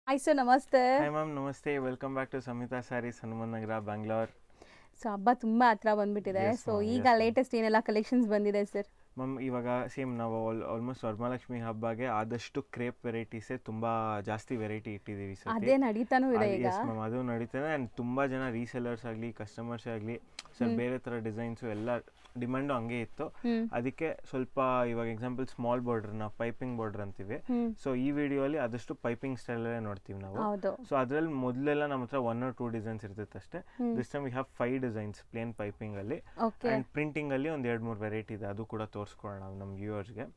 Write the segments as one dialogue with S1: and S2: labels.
S1: Hi sir, namaste.
S2: Hi ma'am, namaste. Welcome back to Samhita Sarees, Hanuman Nagar, Bangalore.
S1: So ಹಬ್ಬ ತುಂಬ ಹತ್ರ ಬಂದ್ಬಿಟ್ಟಿದೆ.
S2: Yes
S1: so
S2: ma'am,
S1: ಈಗ
S2: yes ma'am.
S1: Latest ಏನೆಲ್ಲ collections ಬಂದಿದೆ sir?
S2: Ma'am ಇವಾಗ ಸೇಮ್ ನಾವು ಆಲ್ಮೋಸ್ಟ್ ವರಮಹಾಲಕ್ಷ್ಮಿ ಹಬ್ಬಗೆ ಆದಷ್ಟು ಕ್ರೇಪ್ ವೆರೈಟೀಸೇ ತುಂಬ ಜಾಸ್ತಿ ವೆರೈಟಿ ಇಟ್ಟಿದ್ದೀವಿ ಸರ್.
S1: ಅದೇ ನಡೀತಾನೂ ಇದೆ ಈಗ.
S2: ಎಸ್ ಮ್ಯಾಮ್, ಅದು ನಡೀತದೆ. ಆ್ಯಂಡ್ ತುಂಬ ಜನ ರೀಸೆಲ್ಲರ್ಸ್ ಆಗಲಿ ಕಸ್ಟಮರ್ಸೇ ಆಗಲಿ ಸರ್ ಬೇರೆ ಥರ ಡಿಸೈನ್ಸು ಎಲ್ಲ ಡಿಮ್ಯಾಂಡು ಹಂಗೆ ಇತ್ತು. ಅದಕ್ಕೆ ಸ್ವಲ್ಪ ಇವಾಗ ಎಕ್ಸಾಂಪಲ್ ಸ್ಮಾಲ್ ಬಾರ್ಡರ್ ನಾವು ಪೈಪಿಂಗ್ ಬಾರ್ಡರ್ ಅಂತೀವಿ. ಸೊ ಈ ವಿಡಿಯೋಲಿ ಆದಷ್ಟು ಪೈಪಿಂಗ್ ಸ್ಟೈಲಲ್ಲೇ ನೋಡ್ತೀವಿ ನಾವು. ಸೊ ಅದರಲ್ಲಿ ಮೊದಲೆಲ್ಲ ನಮ್ಮ ಹತ್ರ 1 or 2 ಡಿಸೈನ್ಸ್ ಇರ್ತಿತ್ತು ಅಷ್ಟೇ. This time we have 5 designs plain piping ಅಲ್ಲಿ. ಆ್ಯಂಡ್ ಪ್ರಿಂಟಿಂಗ್ ಅಲ್ಲಿ ಒಂದು 2-3 ವೆರೈಟಿ ಇದೆ, ಅದು ಕೂಡ ತೋರಿಸ್ಕೊಳ್ಳೋಣ ನಮ್ಮ ವ್ಯೂವರ್ಸ್ಗೆ.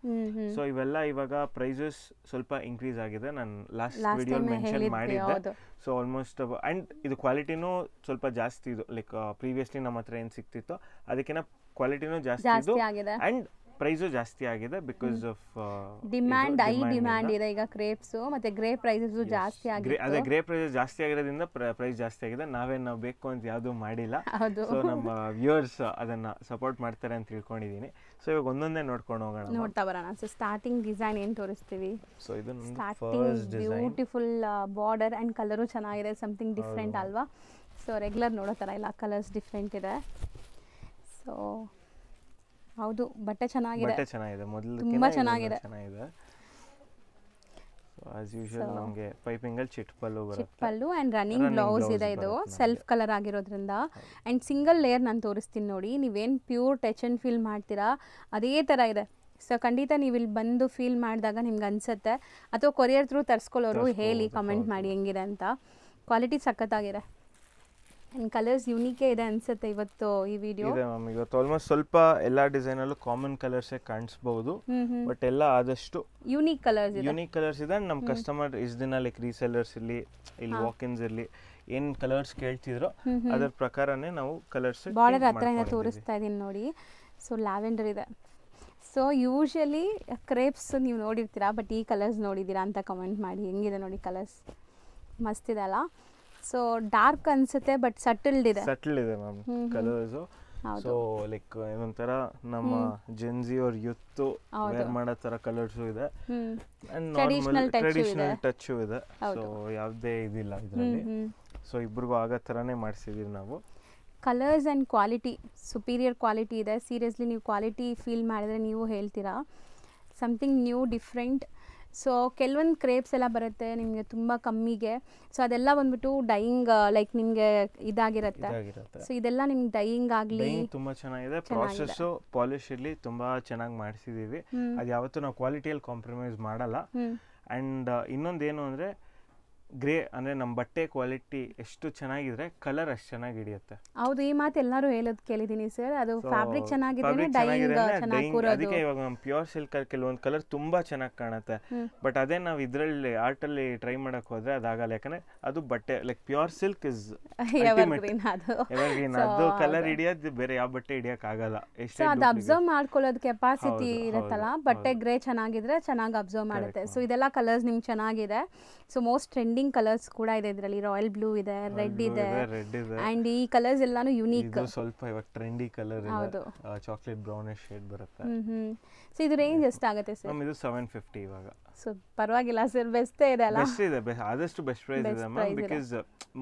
S2: ಸೊ ಇವೆಲ್ಲ ಇವಾಗ ಪ್ರೈಸಸ್ ಸ್ವಲ್ಪ ಇನ್ಕ್ರೀಸ್ ಆಗಿದೆ. ನಾನು ಲಾಸ್ಟ್ ವಿಡಿಯೋ ಮೆನ್ಷನ್ ಮಾಡಿದ್ದೆ. ಸೊ ಆಲ್ಮೋಸ್ಟ್ ಆ್ಯಂಡ್ ಇದು ಕ್ವಾಲಿಟಿನೂ ಸ್ವಲ್ಪ ಜಾಸ್ತಿ ಇದು, ಲೈಕ್ ಪ್ರೀವಿಯಸ್ಲಿ ನಮ್ಮ ಹತ್ರ ಏನು ಸಿಕ್ತಿತ್ತು ಅದಕ್ಕಿಂತ ಕ್ವಾಲಿಟಿನೂ ಜಾಸ್ತಿ ಇದು ಆ್ಯಂಡ್ ಪ್ರೈಸು ಜಾಸ್ತಿ ಆಗಿದೆ ಬಿಕಾಸ್ ಆಫ್
S1: ಡಿಮ್ಯಾಂಡ್ ಇದೆ ಈಗ ಕ್ರೇಪ್ಸ್ ಮತ್ತೆ ಗ್ರೇ ಪ್ರೈಸಸ್ ಜಾಸ್ತಿ ಆಗಿದೆ.
S2: ಅದೇ ಗ್ರೇ ಪ್ರೈಸಸ್ ಜಾಸ್ತಿ ಆಗಿರೋದ್ರಿಂದ ಪ್ರೈಸ್ ಜಾಸ್ತಿ ಆಗಿದೆ. ನಾವು ಬೇಕು ಅಂತ ಯಾವುದು ಮಾಡಿಲ್ಲ. ಸೊ ನಮ್ಮ ವ್ಯೂವರ್ಸ್ ಅದನ್ನ ಸಪೋರ್ಟ್ ಮಾಡ್ತಾರೆ ಅಂತ ತಿಳ್ಕೊಂಡಿದ್ದೀನಿ. ಸೊ ಇವಾಗ ಒಂದೊಂದೇ ನೋಡ್ಕೊಂಡು ಹೋಗೋಣ,
S1: ನೋಡ್ತಾ ಬರೋಣ. ಸೊ ಸ್ಟಾರ್ಟಿಂಗ್ ಡಿಸೈನ್ ಏನು ತೋರಿಸ್ತೀವಿ?
S2: ಸೊ ಇದು
S1: starting beautiful border and colour ಚೆನ್ನಾಗಿದೆ, ಸಮಥಿಂಗ್ ಡಿಫ್ರೆಂಟ್ ಅಲ್ವಾ? ಸೊ ರೆಗ್ಯುಲರ್ ನೋಡೋ ಥರ ಇಲ್ಲ, ಕಲರ್ಸ್ ಡಿಫ್ರೆಂಟ್ ಇದೆ. ಸೊ ಹೌದು, ಬಟ್ಟೆ ಚೆನ್ನಾಗಿದೆ,
S2: ಮೊದಲು
S1: ತುಂಬಾ ಚೆನ್ನಾಗಿದೆ.
S2: ಸೊ ಆಸ್ ಯೂಶುವಲ್ ನಮಗೆ ಪೈಪಿಂಗ್ ಅಲ್ಲಿ chit pallu
S1: and running blouse ಇದೆ. ಇದು ಸೆಲ್ಫ್ ಕಲರ್ ಆಗಿರೋದ್ರಿಂದ ಅಂಡ್ ಸಿಂಗಲ್ ಲೇಯರ್ ನಾನು ತೋರಿಸ್ತೀನಿ ನೋಡಿ. ನೀವೇನು ಪ್ಯೂರ್ ಟಚ್ ಅಂಡ್ ಫೀಲ್ ಮಾಡ್ತೀರಾ ಅದೇ ಥರ ಇದೆ. ಸೊ ಖಂಡಿತ ನೀವು ಇಲ್ಲಿ ಬಂದು ಫೀಲ್ ಮಾಡಿದಾಗ ನಿಮ್ಗೆ ಅನ್ಸುತ್ತೆ, ಅಥವಾ ಕೊರಿಯರ್ ಥ್ರೂ ತರಿಸ್ಕೊಳ್ಳೋರು ಹೇಳಿ ಕಮೆಂಟ್ ಮಾಡಿ ಹೆಂಗಿದೆ ಅಂತ. ಕ್ವಾಲಿಟಿ ಸಖತ್ತಾಗಿದೆ ಆ್ಯಂಡ್ ಕಲರ್ಸ್ ಯೂನಿಕೇ ಇದೆ ಅನ್ಸುತ್ತೆ ಇವತ್ತು ಈ ವಿಡಿಯೋ.
S2: ಇದೆ ಮ್ಯಾಮ್, ಇವತ್ತು ಆಲ್ಮೋಸ್ಟ್ ಸ್ವಲ್ಪ ಎಲ್ಲ ಡಿಸೈನಲ್ಲೂ ಕಾಮನ್ ಕಲರ್ಸೇ ಕಾಣಿಸ್ಬಹುದು, ಬಟ್ ಎಲ್ಲ ಆದಷ್ಟು
S1: ಯೂನಿಕ್ ಕಲರ್ಸ್
S2: ಇದೆ. ನಮ್ಮ ಕಸ್ಟಮರ್ ಇಷ್ಟು ದಿನ ಲೈಕ್ ರೀಸೆಲ್ಲರ್ಸ್ ಇಲ್ಲಿ ವಾಕ್-ಇನ್ಸ್ ಇರಲಿ ಏನು ಕಲರ್ಸ್ ಕೇಳ್ತಿದ್ರು ಅದರ ಪ್ರಕಾರನೇ ನಾವು ಕಲರ್ಸ್
S1: ಬಾರ್ಡರ್ ಹತ್ರ ತೋರಿಸ್ತಾ ಇದ್ದೀನಿ ನೋಡಿ. ಸೊ ಲ್ಯಾವೆಂಡರ್ ಇದೆ. ಸೊ ಯೂಶಲಿ ಕ್ರೇಪ್ಸ್ ನೀವು ನೋಡಿರ್ತೀರಾ, ಬಟ್ ಈ ಕಲರ್ಸ್ ನೋಡಿದ್ದೀರಾ ಅಂತ ಕಮೆಂಟ್ ಮಾಡಿ. ಹೆಂಗಿದೆ ನೋಡಿ ಕಲರ್ಸ್, ಮಸ್ತಿದೆ ಅಲ್ಲ? ಸೊ ಡಾರ್ಕ್ ಅನ್ಸುತ್ತೆ ಬಟ್ ಸಟಲ್ ಇದೆ
S2: ಮ್ಯಾಮ್ ಕಲರ್ಸು. ಸೊ ಲೈಕ್ ಏನೊಂಥರ ನಮ್ಮ ಜೆನ್ಜಿ ಅವ್ರ ಯೂತ್ ವೇರ್ ಮಾಡೋ ಥರ ಕಲರ್ಸು ಇದೆ ಆ್ಯಂಡ್ ಟ್ರೆಡಿಷನಲ್ ಟಚ್ಚು ಇದೆ. ಸೊ ಯಾವುದೇ ಇದಿಲ್ಲ ಇದರಲ್ಲಿ. ಸೊ ಇಬ್ರಿಗೂ ಆಗೋ ಥರನೇ ಮಾಡಿಸಿದ್ದೀವಿ ನಾವು.
S1: Colours and quality superior quality ಇದೆ. ಸೀರಿಯಸ್ಲಿ ನೀವು ಕ್ವಾಲಿಟಿ ಫೀಲ್ ಮಾಡಿದ್ರೆ ನೀವು ಹೇಳ್ತೀರಾ ಸಮಥಿಂಗ್ ನ್ಯೂ ಡಿಫ್ರೆಂಟ್. ಸೊ ಕೆಲವೊಂದು ಕ್ರೇಪ್ಸ್ ಎಲ್ಲ ಬರುತ್ತೆ ನಿಮಗೆ ತುಂಬ ಕಮ್ಮಿಗೆ. ಸೊ ಅದೆಲ್ಲ ಬಂದ್ಬಿಟ್ಟು ಡೈಯಿಂಗ್ ಲೈಕ್ ನಿಮಗೆ ಇದಾಗಿರುತ್ತೆ. ಸೊ ಇದೆಲ್ಲ ನಿಮ್ಗೆ ಡೈಯಿಂಗ್ ಆಗಲಿ
S2: ತುಂಬ ಚೆನ್ನಾಗಿದೆ. ಪ್ರಾಸೆಸ್ಸು ಪಾಲಿಶ್ ಇರಲಿ ತುಂಬ ಚೆನ್ನಾಗಿ ಮಾಡಿಸಿದ್ದೀವಿ. ಅದು ಯಾವತ್ತೂ ನಾವು ಕ್ವಾಲಿಟಿಯಲ್ಲಿ ಕಾಂಪ್ರಮೈಸ್ ಮಾಡಲ್ಲ. ಆ್ಯಂಡ್ ಇನ್ನೊಂದೇನು ಅಂದರೆ ಗ್ರೇ ಅಂದರೆ ನಮ್ಮ ಬಟ್ಟೆ ಕ್ವಾಲಿಟಿ ಎಷ್ಟು ಚೆನ್ನಾಗಿದ್ರೆ ಕಲರ್ ಅಷ್ಟು ಚೆನ್ನಾಗಿ ಹಿಡಿಯುತ್ತೆ.
S1: ಹೌದು, ಈ ಮಾತು ಎಲ್ಲರೂ ಹೇಳೋದು ಕೇಳಿದ್ದೀನಿ ಸರ್. ಅದು ಫ್ಯಾಬ್ರಿಕ್ ಚೆನ್ನಾಗಿದ್ರೆ ಡೈಯಿಂಗ್ ಚೆನ್ನಾಗಿ ಕೂರೋದು.
S2: ಅದಕ್ಕೆ ಇವಾಗ ನಮ್ಮ ಪ್ಯೂರ್ ಸಿಲ್ಕ್ ಕೆಲವೊಂದು ಕಲರ್ ತುಂಬಾ ಚೆನ್ನಾಗಿ ಕಾಣುತ್ತೆ, ಬಟ್ ಅದೇ ನಾವು ಇದರಲ್ಲಿ ಆರ್ಟಲ್ಲಿ ಟ್ರೈ ಮಾಡಕ್ ಹೋದ್ರೆ ಅದಾಗಲ್ಲ. ಯಾಕಂದ್ರೆ ಅದು ಬಟ್ಟೆ like pure silk is evergreen. ಅದು ಕಲರ್ ಹಿಡಿಯೋದು ಬೇರೆ ಯಾವ ಬಟ್ಟೆ ಹಿಡಿಯಕ್ ಆಗಲ್ಲ.
S1: ಸೊ ಅದು ಅಬ್ಸರ್ವ್ ಮಾಡ್ಕೊಳ್ಳೋದು ಕೆಪಾಸಿಟಿ ಇರುತ್ತಲ್ಲ. ಬಟ್ಟೆ ಗ್ರೇ ಚೆನ್ನಾಗಿದ್ರೆ ಚೆನ್ನಾಗಿ ಅಬ್ಸರ್ವ್ ಮಾಡುತ್ತೆ. ಸೊ ಇದೆಲ್ಲ ಕಲರ್ಸ್ ನಿಮ್ಗೆ ಚೆನ್ನಾಗಿದೆ. ಸೊ ಮೋಸ್ಟ್ ಟ್ರೆಂಡಿಂಗ್ ಕಲರ್ಸ್ ಕೂಡ ಇದೆ ಇದರಲ್ಲಿ. ರಾಯಲ್ ಬ್ಲೂ ಇದೆ, ರೆಡ್ ಇದೆ ಅಂಡ್ ಈ ಕಲರ್ಸ್ ಎಲ್ಲಾನು ಯೂನಿಕ್.
S2: ಸ್ವಲ್ಪ ಇವಾಗ ಟ್ರೆಂಡಿ ಕಲರ್ ಇದೆ, ಚಾಕ್ಲೇಟ್ ಬ್ರೌನಿಶ್ ಶೇಡ್ ಬರುತ್ತೆ.
S1: ಸೊ ಇದು ರೇಂಜ್ ಎಷ್ಟಾಗುತ್ತೆ ಸರ್?
S2: ಇದು 750 ಇವಾಗ.
S1: ಸೊ ಪರವಾಗಿಲ್ಲ ಸರ್, ಬೆಸ್ಟ್ ಇದೆ ಅಲ್ಲ?
S2: ಬೆಸ್ಟ್ ಇದೆ, ಆದಷ್ಟು ಬೆಸ್ಟ್ ಪ್ರೈಸ್ ಇದೆ ಮ್ಯಾಮ್. ಬಿಕಾಸ್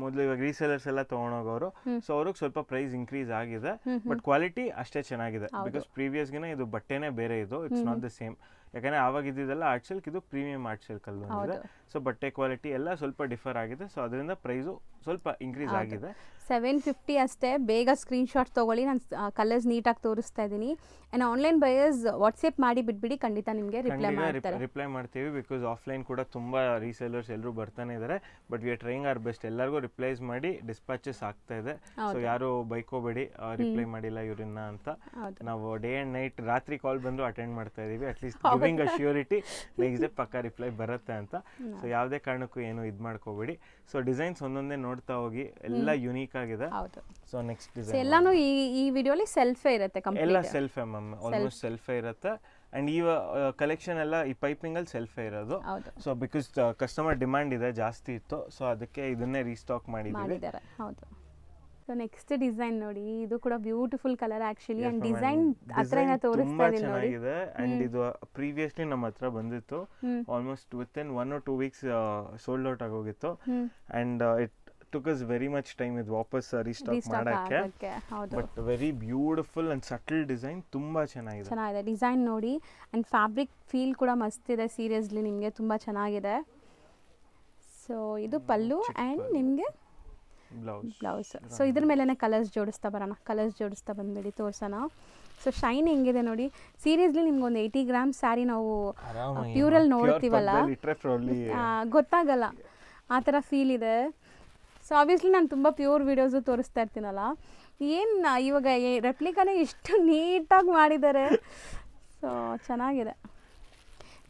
S2: ಮೊದಲು ಇವಾಗ ರೀಸೆಲರ್ಸ್ ಎಲ್ಲ ತಗೊಂಡೋಗೋರು, ಸೊ ಅವ್ರಿಗೆ ಸ್ವಲ್ಪ ಪ್ರೈಸ್ ಇನ್ಕ್ರೀಸ್ ಆಗಿದೆ, ಬಟ್ ಕ್ವಾಲಿಟಿ ಅಷ್ಟೇ ಚೆನ್ನಾಗಿದೆ. ಬಿಕಾಸ್ ಪ್ರೀವಿಯಸ್ಗಿನ ಇದು ಬಟ್ಟೆನೇ ಬೇರೆ, ಇದು ಇಟ್ಸ್ ನಾಟ್ ದ ಸೇಮ್. ಯಾಕಂದ್ರೆ ಆವಾಗ ಇದ್ದಿದ್ದೆಲ್ಲ ಆರ್ಟ್ ಸಿಲ್ಕ್, ಇದು ಪ್ರೀಮಿಯಂ ಆರ್ಟ್ ಸಿಲ್ಕ್ ಅಲ್ಲಿ ಬಂದಿದೆ. ಸೊ ಬಟ್ಟೆ ಕ್ವಾಲಿಟಿ ಎಲ್ಲ ಸ್ವಲ್ಪ ಡಿಫರ್ ಆಗಿದೆ. ಸೊ ಅದರಿಂದ ಪ್ರೈಸು ಸ್ವಲ್ಪ ಇನ್ಕ್ರೀಸ್ ಆಗಿದೆ.
S1: 750 ಅಷ್ಟೇ. ಬೇಗ ಸ್ಕ್ರೀನ್ಶಾಟ್ ತೊಗೊಳ್ಳಿ, ನಾನು ಕಲರ್ಸ್ ನೀಟಾಗಿ ತೋರಿಸ್ತಾ ಇದ್ದೀನಿ. ಆ್ಯಂಡ್ ಆನ್ಲೈನ್ ಬಯರ್ಸ್ ವಾಟ್ಸಪ್ ಮಾಡಿ ಬಿಟ್ಬಿಡಿ, ಖಂಡಿತ ನಿಮಗೆ
S2: ರಿಪ್ಲೈ ಮಾಡ್ತೀವಿ. ಬಿಕಾಸ್ ಆಫ್ಲೈನ್ ಕೂಡ ತುಂಬ ರೀಸೆಲ್ಲರ್ಸ್ ಎಲ್ಲರೂ ಬರ್ತಾನೆ ಇದ್ದಾರೆ, but we are trying hour best. ಎಲ್ಲರಿಗೂ ರಿಪ್ಲೈಸ್ ಮಾಡಿ ಡಿಸ್ಪ್ಯಾಚಸ್ ಆಗ್ತಾ ಇದೆ. ಸೊ ಯಾರು ಬೈಕೋಬೇಡಿ ರಿಪ್ಲೈ ಮಾಡಿಲ್ಲ ಇವ್ರನ್ನ ಅಂತ. ನಾವು ಡೇ ಆ್ಯಂಡ್ ನೈಟ್ ರಾತ್ರಿ ಕಾಲ್ ಬಂದು ಅಟೆಂಡ್ ಮಾಡ್ತಾ ಇದೀವಿ. At least giving a surety next day ಪಕ್ಕ ರಿಪ್ಲೈ ಬರುತ್ತೆ ಅಂತ. ಸೊ ಯಾವುದೇ ಕಾರಣಕ್ಕೂ ಏನು ಇದು ಮಾಡ್ಕೋಬೇಡಿ. ಸೊ ಡಿಸೈನ್ಸ್ ಒಂದೊಂದೇ ನೋಡ್ತಾ ಹೋಗಿ, ಎಲ್ಲ ಯುನೀಕ್ ಆಗಿದೆ. ಸೊ ನೆಕ್ಸ್ಟ್ ಡಿಸೈನ್
S1: ಎಲ್ಲಾನು ಈ ವಿಡಿಯೋಲಿ ಸೆಲ್ಫೇ ಇರುತ್ತೆ,
S2: ಎಲ್ಲ ಸೆಲ್ಫೇ ಮ್ಯಾಮ್, ಆಲ್ಮೋಸ್ಟ್ ಸೆಲ್ಫೇ ಇರುತ್ತೆ. ಅಂಡ್ ಈ ಕಲೆಕ್ಷನ್ ಎಲ್ಲ ಈ ಪೈಪಿಂಗ್ ಅಲ್ಲಿ ಸೆಲ್ಫೇ ಇರೋದು. ಸೊ ಬಿಕಾಸ್ ಕಸ್ಟಮರ್ ಡಿಮ್ಯಾಂಡ್ ಇದೆ, ಜಾಸ್ತಿ ಇತ್ತು. ಸೊ ಅದಕ್ಕೆ ಇದನ್ನೇ ರೀಸ್ಟಾಕ್ ಮಾಡಿದ್ದೀವಿ.
S1: ಸೊ ನೆಕ್ಸ್ಟ್ ಡಿಸೈನ್ ನೋಡಿ, ಇದು ಕೂಡ beautiful colour actually, and design ಹತ್ರನೇ ತೋರಿಸ್ತಾ ಇದೀನಿ ನೋಡಿ.
S2: ಚೆನ್ನಾಗಿದೆ. ಅಂಡ್ ಇದು ಪ್ರೀವಿಯಸ್ಲಿ ನಮ್ಮ ಹತ್ರ ಬಂದಿತ್ತು, almost within 1 or 2 weeks sold out ಆಗೋಗಿತ್ತು. And it took us very much time ಇದು ವಾಪಸ್ ರೀಸ್ಟಾಕ್ ಮಾಡಕ್ಕೆ. But very beautiful and subtle design, ತುಂಬಾ ಚೆನ್ನಾಗಿದೆ
S1: ಡಿಸೈನ್ ನೋಡಿ. ಅಂಡ್ ಫ್ಯಾಬ್ರಿಕ್ ಫೀಲ್ ಕೂಡ ಮಸ್ತ್ ಇದೆ, ಸೀರಿಯಸ್ಲಿ ನಿಮಗೆ ತುಂಬಾ ಚೆನ್ನಾಗಿದೆ. ಸೊ ಇದು ಪಲ್ಲು ಅಂಡ್ ನಿಮಗೆ ಬ್ಲೌಸ್. ಸೊ ಇದ್ರ ಮೇಲೆನೆ ಕಲರ್ಸ್ ಜೋಡಿಸ್ತಾ ಬಂದ್ಬಿಡಿ, ತೋರ್ಸೋಣ. ಸೊ ಶೈನ್ ಹೆಂಗಿದೆ ನೋಡಿ, ಸೀರಿಯಸ್ಲಿ ನಿಮ್ಗೆ ಒಂದು 80 grams ಸ್ಯಾರಿ ನಾವು ಪ್ಯೂರಲ್ಲಿ ನೋಡ್ತೀವಲ್ಲ ಗೊತ್ತಾಗಲ್ಲ, ಆ ಥರ ಫೀಲ್ ಇದೆ. ಸೊ ಆಬ್ವಿಯಸ್ಲಿ ನಾನು ತುಂಬ ಪ್ಯೂರ್ ವೀಡಿಯೋಸು ತೋರಿಸ್ತಾ ಇರ್ತೀನಲ್ಲ, ಏನು ಇವಾಗ ರೆಪ್ಲಿಕಾನೇ ಇಷ್ಟು ನೀಟಾಗಿ ಮಾಡಿದ್ದಾರೆ. ಸೊ ಚೆನ್ನಾಗಿದೆ.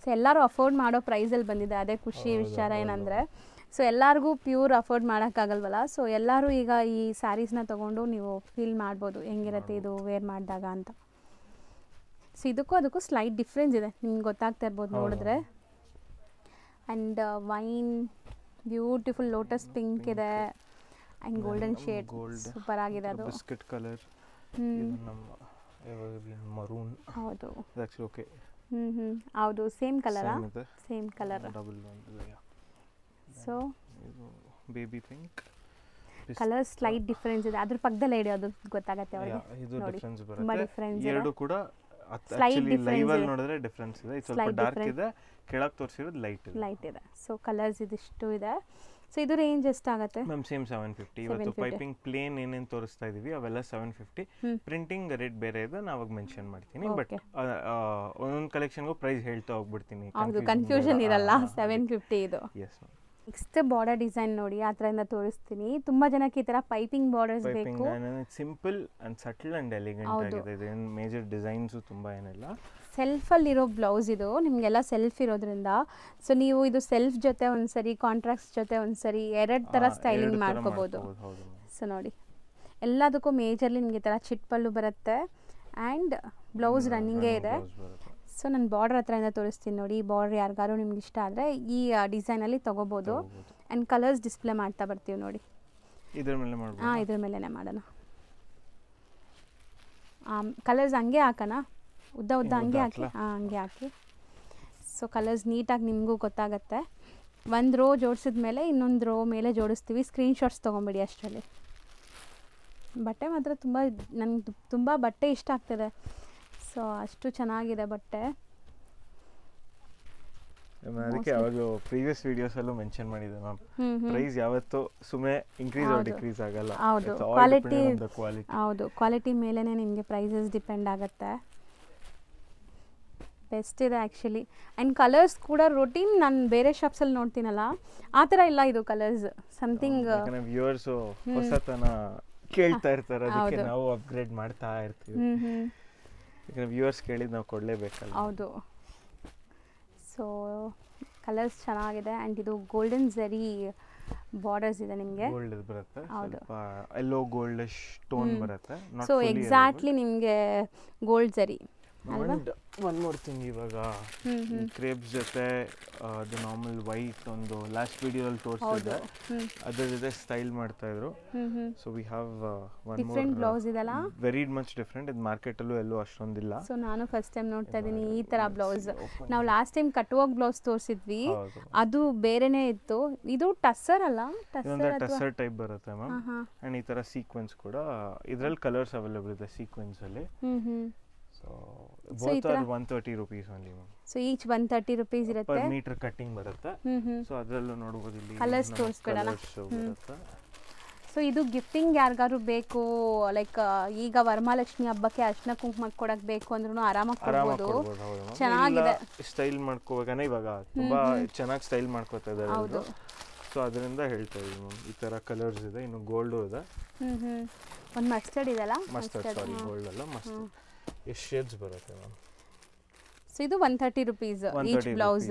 S1: ಸೊ ಎಲ್ಲರೂ ಅಫೋರ್ಡ್ ಮಾಡೋ ಪ್ರೈಸಲ್ಲಿ ಬಂದಿದೆ, ಅದೇ ಖುಷಿ ವಿಚಾರ ಏನಂದರೆ. ಸೊ ಎಲ್ಲರಿಗೂ ಪ್ಯೂರ್ ಅಫೋರ್ಡ್ ಮಾಡೋಕ್ಕಾಗಲ್ವಲ್ಲ, ಸೊ ಎಲ್ಲರೂ ಈಗ ಈ ಸ್ಯಾರೀಸ್ನ ತೊಗೊಂಡು ನೀವು ಫೀಲ್ ಮಾಡ್ಬೋದು ಹೆಂಗಿರುತ್ತೆ ಇದು ವೇರ್ ಮಾಡಿದಾಗ ಅಂತ. ಸೊ ಅದಕ್ಕೂ ಸ್ಲೈಟ್ ಡಿಫ್ರೆನ್ಸ್ ಇದೆ, ನಿಮ್ಗೆ ಗೊತ್ತಾಗ್ತಾ ಇರ್ಬೋದು ನೋಡಿದ್ರೆ. And wine beautiful lotus pink ಇದೆ ಆ್ಯಂಡ್ ಗೋಲ್ಡನ್ ಶೇಡ್, ಸೂಪರ್ ಆಗಿದೆ. ಅದು
S2: ಬಿಸ್ಕೆಟ್ ಕಲರ್, ಮರೂನ್.
S1: ಹೌದು
S2: ಓಕೆ,
S1: ಹೌದು ಸೇಮ್ ಕಲರಾ? Same colour. So
S2: baby pink
S1: colour slight difference ಇದೆ, ಅದ್ರ ಪಕ್ಕದಲ್ಲೇ ಹಿಡಿಯೋದು ಗೊತ್ತಾಗುತ್ತೆ ಅವರಿಗೆ.
S2: ಇದು
S1: ನೋಡಿ
S2: ಡಿಫರೆನ್ಸ್
S1: ತುಂಬಾ
S2: ಬರುತ್ತೆ,
S1: ಡಿಫರೆನ್ಸ್
S2: ಎರಡು ಕೂಡ ಆಕ್ಚುಲಿ ಲೈವ್ ಅಲ್ಲಿ ನೋಡಿದ್ರೆ ಡಿಫರೆನ್ಸ್ ಇದೆ. ಇದು ಸ್ವಲ್ಪ ಡಾರ್ಕ್ ಇದೆ, ಕೆಳಗೆ ತೋರಿಸಿರೋದು ಲೈಟ್ ಇದೆ.
S1: ಸೊ ಕಲರ್ಸ್ ಇದಿಷ್ಟು ಇದೆ. ಸೊ ಇದು ರೇಂಜ್ ಎಷ್ಟಾಗುತ್ತೆ
S2: ಮ್ಯಾಮ್? ಸೇಮ್ 750. ಇವತ್ತು ಪೈಪಿಂಗ್ ಪ್ಲೇನ್ ಏನೇನು ತೋರಿಸ್ತಾ ಇದೀವಿ ಅವೆಲ್ಲ 750. ಪ್ರಿಂಟಿಂಗ್ ರೇಟ್ ಬೇರೆ ಇದೆ, ನಾನು ಅವಾಗ ಮೆನ್ಷನ್ ಮಾಡ್ತೀನಿ. ಬಟ್ ಒಂದೊಂದು ಕಲೆಕ್ಷನ್ಗೂ ಪ್ರೈಸ್ ಹೇಳ್ತಾ ಹೋಗ್ಬಿಡ್ತೀನಿ,
S1: ಹೌದು ಕನ್ಫ್ಯೂಷನ್ ಇರಲ್ಲ. 750 ಇದು.
S2: Yes ma'am.
S1: Next border design ನೋಡಿ, ಆ ಥರದಿಂದ ತೋರಿಸ್ತೀನಿ. ತುಂಬ ಜನಕ್ಕೆ ಈ ಥರ ಪೈಪಿಂಗ್ ಬಾರ್ಡರ್ಸ್ ಬೇಕು.
S2: Simple and subtle and elegant ಆಗಿದೆ, ಇದೇನು ಮೇಜರ್ ಡಿಸೈನ್ಸು ತುಂಬ ಏನಿಲ್ಲ.
S1: ಸೆಲ್ಫಲ್ಲಿರೋ ಬ್ಲೌಸ್ ಇದು, ನಿಮಗೆಲ್ಲ ಸೆಲ್ಫ್ ಇರೋದ್ರಿಂದ. ಸೊ ನೀವು ಇದು ಸೆಲ್ಫ್ ಜೊತೆ ಒಂದ್ಸರಿ, ಕಾಂಟ್ರಾಕ್ಟ್ಸ್ ಜೊತೆ ಒಂದ್ಸರಿ, ಎರಡು ಥರ ಸ್ಟೈಲಿಂಗ್ ಮಾಡ್ಕೋಬೋದು. ಸೊ ನೋಡಿ ಎಲ್ಲದಕ್ಕೂ ಮೇಜರ್ಲಿ ನಿಮಗೆ ಈ ಥರ ಚಿಟ್ಪಲ್ಲು ಬರುತ್ತೆ ಆ್ಯಂಡ್ ಬ್ಲೌಸ್ ರನ್ನಿಂಗೇ ಇದೆ. ಸೊ ನಾನು ಬಾರ್ಡರ್ ಹತ್ರದಿಂದ ತೋರಿಸ್ತೀನಿ ನೋಡಿ. ಈ ಬಾರ್ಡರ್ ಯಾರಿಗಾರು ನಿಮ್ಗೆ ಇಷ್ಟ ಆದರೆ ಈ ಡಿಸೈನಲ್ಲಿ ತೊಗೋಬೋದು. ಆ್ಯಂಡ್ ಕಲರ್ಸ್ ಡಿಸ್ಪ್ಲೇ ಮಾಡ್ತಾ ಬರ್ತೀವಿ ನೋಡಿ.
S2: ಇದ್ರ ಮೇಲೆ ಮಾಡ್ಬೋದು.
S1: ಇದ್ರ ಮೇಲೇ ಮಾಡೋಣ. ಕಲರ್ಸ್ ಹಂಗೆ ಹಾಕೋಣ, ಉದ್ದ ಹಂಗೆ ಹಾಕಿ. ಹಂಗೆ ಹಾಕಿ. ಸೊ ಕಲರ್ಸ್ ನೀಟಾಗಿ ನಿಮಗೂ ಗೊತ್ತಾಗತ್ತೆ. ಒಂದು ರೋ ಜೋಡಿಸಿದ ಮೇಲೆ ಇನ್ನೊಂದು ರೋ ಮೇಲೆ ಜೋಡಿಸ್ತೀವಿ. ಸ್ಕ್ರೀನ್ಶಾಟ್ಸ್ ತೊಗೊಂಬಿಡಿ ಅಷ್ಟರಲ್ಲಿ. ಬಟ್ಟೆ ಮಾತ್ರ ನನಗೆ ತುಂಬ ಬಟ್ಟೆ ಇಷ್ಟ ಆಗ್ತದೆ. ಸೊ ಅಷ್ಟು ಚೆನ್ನಾಗಿದೆ ಬಟ್ಟೆ.
S2: ಅದಕ್ಕೆ ಅವಾಗ ಪ್ರೀವಿಯಸ್ ವಿಡಿಯೋಸಲ್ಲೂ ಮೆನ್ಷನ್ ಮಾಡಿದೆ ಮ್ಯಾಮ್, ಪ್ರೈಸ್ ಯಾವತ್ತೂ ಸುಮ್ಮನೆ ಇನ್ಕ್ರೀಸ್ ಆರ್ ಡಿಕ್ರೀಸ್ ಆಗಲ್ಲ.
S1: ಹೌದು ಕ್ವಾಲಿಟಿ ಮೇಲೇ ನಿಮಗೆ ಪ್ರೈಸಸ್ ಡಿಪೆಂಡ್ ಆಗುತ್ತೆ. ಬೆಸ್ಟ್ ಇದೆ ಆ್ಯಕ್ಚುಲಿ. ಆ್ಯಂಡ್ ಕಲರ್ಸ್ ಕೂಡ ರೊಟೀನ್ ನಾನು ಬೇರೆ ಶಾಪ್ಸಲ್ಲಿ ನೋಡ್ತೀನಲ್ಲ ಆ ಥರ ಇಲ್ಲ. ಇದು ಕಲರ್ಸ್ ಸಮಥಿಂಗ್
S2: ವ್ಯೂವರ್ಸು ಹೊಸತನ ಕೇಳ್ತಾ ಇರ್ತಾರೆ, ಅದಕ್ಕೆ ನಾವು ಅಪ್ಗ್ರೇಡ್ ಮಾಡ್ತಾ ಇರ್ತೀವಿ. ಯಾಕಂದರೆ ವ್ಯೂವರ್ಸ್ ಕೇಳಿದ್ದು ನಾವು ಕೊಡಲೇಬೇಕಲ್ಲ.
S1: ಹೌದು. ಸೊ ಕಲರ್ಸ್ ಚೆನ್ನಾಗಿದೆ. ಆ್ಯಂಡ್ ಇದು ಗೋಲ್ಡನ್ ಝರಿ ಬಾರ್ಡರ್ಸ್ ಇದೆ ನಿಮಗೆ.
S2: ಗೋಲ್ಡ್ ಬರುತ್ತೆ, ಸ್ವಲ್ಪ ಯೆಲ್ಲೋ ಗೋಲ್ಡಿಶ್ ಟೋನ್ ಬರುತ್ತೆ.
S1: ಸೊ ಎಕ್ಸಾಕ್ಟ್ಲಿ ನಿಮಗೆ ಗೋಲ್ಡ್ ಝರಿ.
S2: ಒನ್ ಮೋರ್ ಥಿಂಗ್, ಇವಾಗ ಕ್ರೇಪ್ಸ್ ಜೊತೆ ಅದು ನಾರ್ಮಲ್ ವೈಟ್ ಒಂದು ಲಾಸ್ಟ್ ವಿಡಿಯೋದಲ್ಲಿ ತೋರಿಸಿದೆ, ಅದ್ರ ಜೊತೆ ಸ್ಟೈಲ್ ಮಾಡ್ತಾ ಇದ್ರು. So we have one more
S1: blouse ಇದೆಲ್ಲ
S2: ವೆರಿ ಮಚ್ ಡಿಫ್ರೆಂಟ್. ಇದು ಮಾರ್ಕೆಟಲ್ಲೂ ಎಲ್ಲೂ ಅಷ್ಟೊಂದಿಲ್ಲ.
S1: ಸೊ ನಾನು ಫಸ್ಟ್ ಟೈಮ್ ನೋಡ್ತಾ ಇದ್ದೀನಿ ಈ ಥರ ಬ್ಲೌಸ್. ನಾವು ಲಾಸ್ಟ್ ಟೈಮ್ ಕಟ್ವಾಗ್ ಬ್ಲೌಸ್ ತೋರಿಸಿದ್ವಿ, ಅದು ಬೇರೆನೇ ಇತ್ತು. ಇದು ಟಸ್ಸರ್ ಅಲ್ಲ,
S2: ಟಸ್ಸರ್ ಟೈಪ್ ಬರುತ್ತೆ ಮ್ಯಾಮ್. ಆ್ಯಂಡ್ ಈ ಥರ ಸೀಕ್ವೆನ್ಸ್ ಕೂಡ ಇದರಲ್ಲಿ ಕಲರ್ಸ್ ಅವೈಲೇಬಲ್ ಇದೆ ಸೀಕ್ವೆನ್ಸಲ್ಲಿ. So both are 130 rupees only ma'am.
S1: So each 130 rupees ಇರುತ್ತೆ.
S2: per meter cutting ಬರುತ್ತೆ. ಸೊ ಅದರಲ್ಲೂ ನೋಡಬಹುದು ಇಲ್ಲಿ
S1: ಕಲರ್ಸ್ ತೋರಿಸ್ಬೇಡಲ್ಲ. ಸೊ ಇದು ಗಿಫ್ಟಿಂಗ್ ಯಾರಿಗಾರು ಬೇಕು, ಲೈಕ್ ಈಗ ವರಮಹಾಲಕ್ಷ್ಮಿ ಹಬ್ಬಕ್ಕೆ ಅರ್ಶಿನ ಕುಂಕುಮಕ್ಕೆ ಕೊಡಕ್ಕೆ ಬೇಕು ಅಂದ್ರೂ ಆರಾಮಾಗಿ ಕೊಡ್ಬೋದು. ಚೆನ್ನಾಗಿದೆ.
S2: ಸ್ಟೈಲ್ ಮಾಡ್ಕೋಬೇಕಂದ್ರೆ ಇವಾಗ ತುಂಬಾ ಚೆನ್ನಾಗಿ ಸ್ಟೈಲ್ ಮಾಡ್ಕೋತಾ ಇದ್ದಾರೆ. ಹೌದು. ಸೊ ಅದರಿಂದ ಹೇಳ್ತಾ ಇದ್ದೀನಿ ಮ್ಯಾಮ್, ಈ ಥರ ಕಲರ್ಸ್ ಇದೆ. ಇನ್ನು ಗೋಲ್ಡು ಇದೆ,
S1: ಒಂದು ಮಸ್ಟರ್ಡ್ ಇದೆಲ್ಲ.
S2: ಮಸ್ಟರ್ಡ್, ಸಾರಿ ಗೋಲ್ಡ್ ಅಲ್ಲ, ಮಸ್ಟರ್ಡ್. ಎಷ್ಟು ಶೇಡ್ಸ್ ಬರುತ್ತೆ ಮ್ಯಾಮ್.
S1: ಸೊ ಇದು 130 rupees ಈಚ್ ಬ್ಲೌಸ್.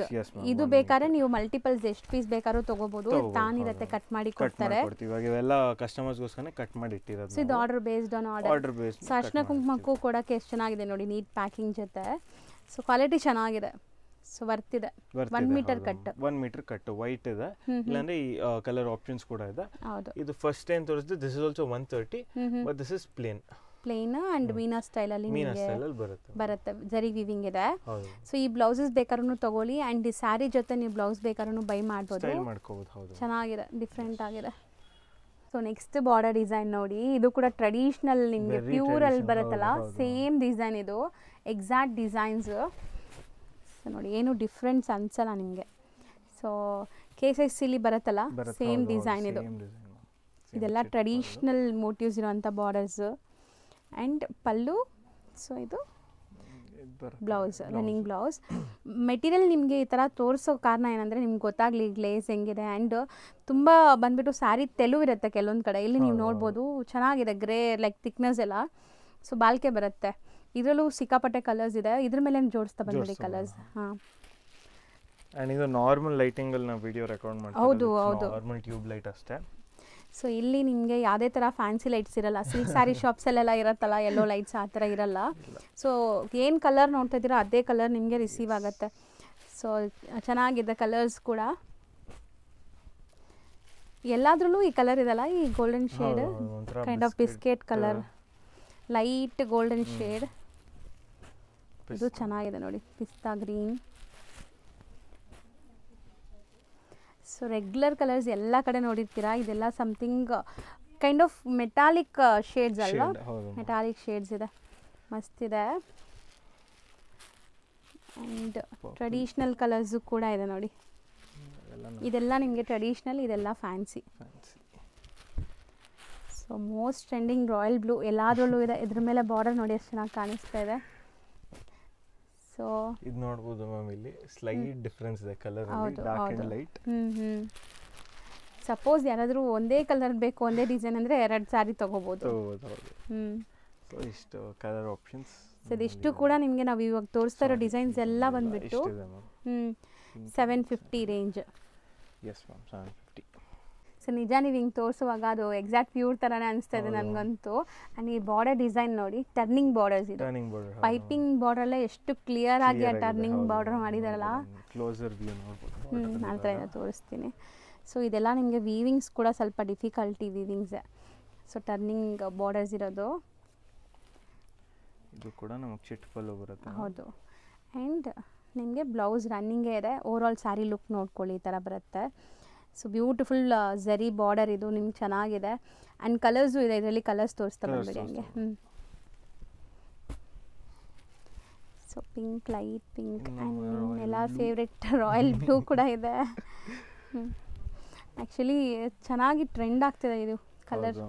S1: ಇದು ಬೇಕಾದ್ರೆ ನೀವು ಮಲ್ಟಿಪಲ್ಸ್ ಎಷ್ಟು ಪೀಸ್ ಬೇಕಾದ್ರೂ ತಗೋಬಹುದು. ತಾನಿರುತ್ತೆ, ಕಟ್ ಮಾಡಿ ಕೊಡ್ತಾರೆ.
S2: ಇವಾಗ ಇವೆಲ್ಲ ಕಸ್ಟಮರ್ಸ್ಗೋಸ್ಕರ ಕಟ್ ಮಾಡಿ ಇಟ್ಟಿರೋದು.
S1: ಸೊ ಇದು order based on order. So ಅರ್ಶಿನ ಕುಂಕುಮಕ್ಕೂ ಕೊಡೋಕ್ಕೆ ಎಷ್ಟು ಚೆನ್ನಾಗಿದೆ ನೋಡಿ, ನೀಟ್ ಪ್ಯಾಕಿಂಗ್ ಜೊತೆ. ಸೊ ಕ್ವಾಲಿಟಿ ಚೆನ್ನಾಗಿದೆ. ಸೊ ವರ್ತಿದೆ 1 metre cut
S2: 1 metre cut white ಇದೆ ಇಲ್ಲಾಂದ್ರೆ ಈ ಕಲರ್ ಆಪ್ಷನ್ಸ್ ಕೂಡ ಇದೆ
S1: ಹೌದು
S2: ಇದು ಫಸ್ಟ್ ಏನ್ ತೋರಿಸಿದ್ದು this is also 130 but this is plain
S1: and ಮೀನಾ ಸ್ಟೈಲ್ ಅಲ್ಲಿ ಬರುತ್ತೆ ಜರಿ ವಿವಿಂಗ್ ಇದೆ ಸೊ ಈ ಬ್ಲೌಸಸ್ ಬೇಕಾದ್ರೂ ತಗೊಳ್ಳಿ ಅಂಡ್ ಈ ಸ್ಯಾರಿ ಜೊತೆ ನೀವು ಬ್ಲೌಸ್ ಬೇಕಾದ್ರೂ ಬೈ ಮಾಡ್ಬೋದು ಚೆನ್ನಾಗಿದೆ ಡಿಫ್ರೆಂಟ್ ಆಗಿದೆ ಸೊ ನೆಕ್ಸ್ಟ್ ಬಾರ್ಡರ್ ಡಿಸೈನ್ ನೋಡಿ ಇದು ಕೂಡ ಟ್ರೆಡಿಷನಲ್ ನಿಮಗೆ ಪ್ಯೂರ್ ಅಲ್ಲಿ ಬರುತ್ತಲ್ಲ ಸೇಮ್ ಡಿಸೈನ್ ಇದು ಎಕ್ಸಾಕ್ಟ್ ಡಿಸೈನ್ಸ್ ಸೊ ನೋಡಿ ಏನು ಡಿಫ್ರೆನ್ಸ್ ಅನ್ಸಲ್ಲ ನಿಮಗೆ ಸೊ KSSಲಿ ಬರುತ್ತಲ್ಲ ಸೇಮ್ ಡಿಸೈನ್ ಇದು ಇದೆಲ್ಲ ಟ್ರೆಡಿಷನಲ್ ಮೋಟಿವ್ಸ್ ಇರುವಂಥ ಬಾರ್ಡರ್ಸ್ ಆ್ಯಂಡ್ ಪಲ್ಲು ಸೊ ಇದು ಬ್ಲೌಸ್ ರನ್ನಿಂಗ್ ಬ್ಲೌಸ್ ಮೆಟೀರಿಯಲ್ ನಿಮಗೆ ಈ ಥರ ತೋರಿಸೋ ಕಾರಣ ಏನಂದರೆ ನಿಮ್ಗೆ ಗೊತ್ತಾಗಲಿ ಗ್ಲೇಸ್ ಹೆಂಗಿದೆ ಆ್ಯಂಡ್ ತುಂಬ ಬಂದುಬಿಟ್ಟು ಸ್ಯಾರಿ ತೆಲು ಇರುತ್ತೆ ಕೆಲವೊಂದು ಕಡೆ ಇಲ್ಲಿ ನೀವು ನೋಡ್ಬೋದು ಚೆನ್ನಾಗಿದೆ ಗ್ರೇ ಲೈಕ್ ಥಿಕ್ನೆಸ್ ಎಲ್ಲ ಸೊ ಬಾಲ್ಕೆ ಬರುತ್ತೆ ಇದರಲ್ಲೂ ಸಿಕ್ಕಾಪಟ್ಟೆ ಕಲರ್ಸ್ ಇದೆ ಇದ್ರ ಮೇಲೆ ಜೋಡಿಸ್ತಾ ಬಂದ್ಬಿಡಿ ಕಲರ್ಸ್ ಹಾಂ
S2: ಆ್ಯಂಡ್ ಇದು ನಾರ್ಮಲ್ ಲೈಟಿಂಗಲ್ಲಿ ನಾವು ವಿಡಿಯೋ ರೆಕಾರ್ಡ್ ಮಾಡ್ತೀವಿ
S1: ಹೌದು
S2: ನಾರ್ಮಲ್ ಟ್ಯೂಬ್ ಲೈಟ್ ಅಷ್ಟೇ
S1: ಸೊ ಇಲ್ಲಿ ನಿಮಗೆ ಯಾವುದೇ ಥರ ಫ್ಯಾನ್ಸಿ ಲೈಟ್ಸ್ ಇರಲ್ಲ ಸಿಲ್ಕ್ ಸ್ಯಾರಿ ಶಾಪ್ಸಲ್ಲೆಲ್ಲ ಇರುತ್ತಲ್ಲ ಯೆಲ್ಲೋ ಲೈಟ್ಸ್ ಆ ಥರ ಇರಲ್ಲ ಸೊ ಏನು ಕಲರ್ ನೋಡ್ತಾ ಇದ್ದೀರೋ ಅದೇ ಕಲರ್ ನಿಮಗೆ ರಿಸೀವ್ ಆಗುತ್ತೆ ಸೊ ಚೆನ್ನಾಗಿದೆ ಕಲರ್ಸ್ ಕೂಡ ಎಲ್ಲಾದ್ರಲ್ಲೂ ಈ ಕಲರ್ ಇದಲ್ಲ ಈ golden shade kind of biscuit colour light golden shade ಇದು ಚೆನ್ನಾಗಿದೆ ನೋಡಿ ಪಿಸ್ತಾ ಗ್ರೀನ್ ಸೊ ರೆಗ್ಯುಲರ್ ಕಲರ್ಸ್ ಎಲ್ಲ ಕಡೆ ನೋಡಿರ್ತೀರಾ ಇದೆಲ್ಲ something kind of metallic shades ಅಲ್ವಾ ಮೆಟಾಲಿಕ್ ಶೇಡ್ಸ್ ಇದೆ ಮಸ್ತಿದೆ ಆ್ಯಂಡ್ ಟ್ರೆಡಿಷ್ನಲ್ ಕಲರ್ಸು ಕೂಡ ಇದೆ ನೋಡಿ ಇದೆಲ್ಲ ನಿಮಗೆ ಟ್ರೆಡಿಷ್ನಲ್ ಇದೆಲ್ಲ fancy so most trending royal blue ಎಲ್ಲಾದ್ರಲ್ಲೂ ಇದೆ ಇದ್ರ ಮೇಲೆ ಬಾರ್ಡರ್ ನೋಡಿ ಎಷ್ಟು ಚೆನ್ನಾಗಿ ಕಾಣಿಸ್ತಾ ಇದೆ ಸೊ
S2: ಇದು ನೋಡಬಹುದು ಮ್ಯಾಮ್ ಇಲ್ಲಿ ಸ್ಲೈಟ್ ಡಿಫರೆನ್ಸ್ ಇದೆ ಕಲರ್ ಅಲ್ಲಿ ಡಾರ್ಕ್ ಅಂಡ್ ಲೈಟ್
S1: ಸಪೋಸ್ ಯಾರಾದರೂ ಒಂದೇ ಕಲರ್ ಬೇಕು ಒಂದೇ ಡಿಸೈನ್ ಅಂದರೆ 2 ಸ್ಯಾರಿ ತಗೋಬಹುದು
S2: ಸೊ ಇಷ್ಟು ಕಲರ್ ಆಪ್ಷನ್ಸ್
S1: ಸೊ ಇದಿಷ್ಟು ಕೂಡ ನಿಮಗೆ ನಾವು ಇವಾಗ ತೋರಿಸ್ತಾ ಇರೋ ಡಿಸೈನ್ಸ್ ಎಲ್ಲ ಬಂದ್ಬಿಟ್ಟು 750 ರೇಂಜ್
S2: ಎಸ್ ಮ್ಯಾಮ್ 750
S1: ಸೊ ನಿಜ ನೀವು ಹಿಂಗೆ ತೋರಿಸುವಾಗ ಅದು ಎಕ್ಸಾಕ್ಟ್ ಪ್ಯೂರ್ ಥರನೇ ಅನಿಸ್ತಾ ಇದೆ ನನಗಂತೂ ಆ್ಯಂಡ್ ಈ ಬಾರ್ಡರ್ ಡಿಸೈನ್ ನೋಡಿ ಟರ್ನಿಂಗ್ ಬಾರ್ಡರ್ಸ್ ಇದೆ ಪೈಪಿಂಗ್ ಬಾರ್ಡರಲ್ಲೇ ಎಷ್ಟು ಕ್ಲಿಯರ್ ಆಗಿ ಆ ಟರ್ನಿಂಗ್ ಬಾರ್ಡರ್ ಮಾಡಿದಾರಲ್ಲ
S2: ಕ್ಲೋಸರ್ ವ್ಯೂ ನೋಡ್ಬೋದು
S1: ನಾನು ಥರ ತೋರಿಸ್ತೀನಿ ಸೊ ಇದೆಲ್ಲ ನಿಮಗೆ ವೀವಿಂಗ್ಸ್ ಕೂಡ ಸ್ವಲ್ಪ ಡಿಫಿಕಲ್ಟಿ ವೀವಿಂಗ್ಸೇ ಸೊ ಟರ್ನಿಂಗ್ ಬಾರ್ಡರ್ಸ್ ಇರೋದು
S2: ಇದು ಕೂಡ ನಮಗೆ ಚಿಟ್ ಪಲ್ಲು ಬರುತ್ತೆ
S1: ಹೌದು ಆ್ಯಂಡ್ ನಿಮಗೆ ಬ್ಲೌಸ್ ರನ್ನಿಂಗೇ ಇದೆ ಓವರಾಲ್ ಸ್ಯಾರಿ ಲುಕ್ ನೋಡ್ಕೊಳ್ಳಿ ಈ ಥರ ಬರುತ್ತೆ ಸೊ ಬ್ಯೂಟಿಫುಲ್ ಝರಿ ಬಾರ್ಡರ್ ಇದು ನಿಮ್ಗೆ ಚೆನ್ನಾಗಿದೆ ಆ್ಯಂಡ್ ಕಲರ್ಸು ಇದೆ ಇದರಲ್ಲಿ ಕಲರ್ಸ್ ತೋರಿಸ್ತಾ ಬಂದ್ಬಿಡಿ ಹಂಗೆ so pink light pink and ಎಲ್ಲ ಫೇವ್ರೆಟ್ ರಾಯಲ್ ಬ್ಲೂ ಕೂಡ ಇದೆ ಆ್ಯಕ್ಚುಲಿ ಚೆನ್ನಾಗಿ ಟ್ರೆಂಡ್ ಆಗ್ತಿದೆ ಇದು ಕಲರ್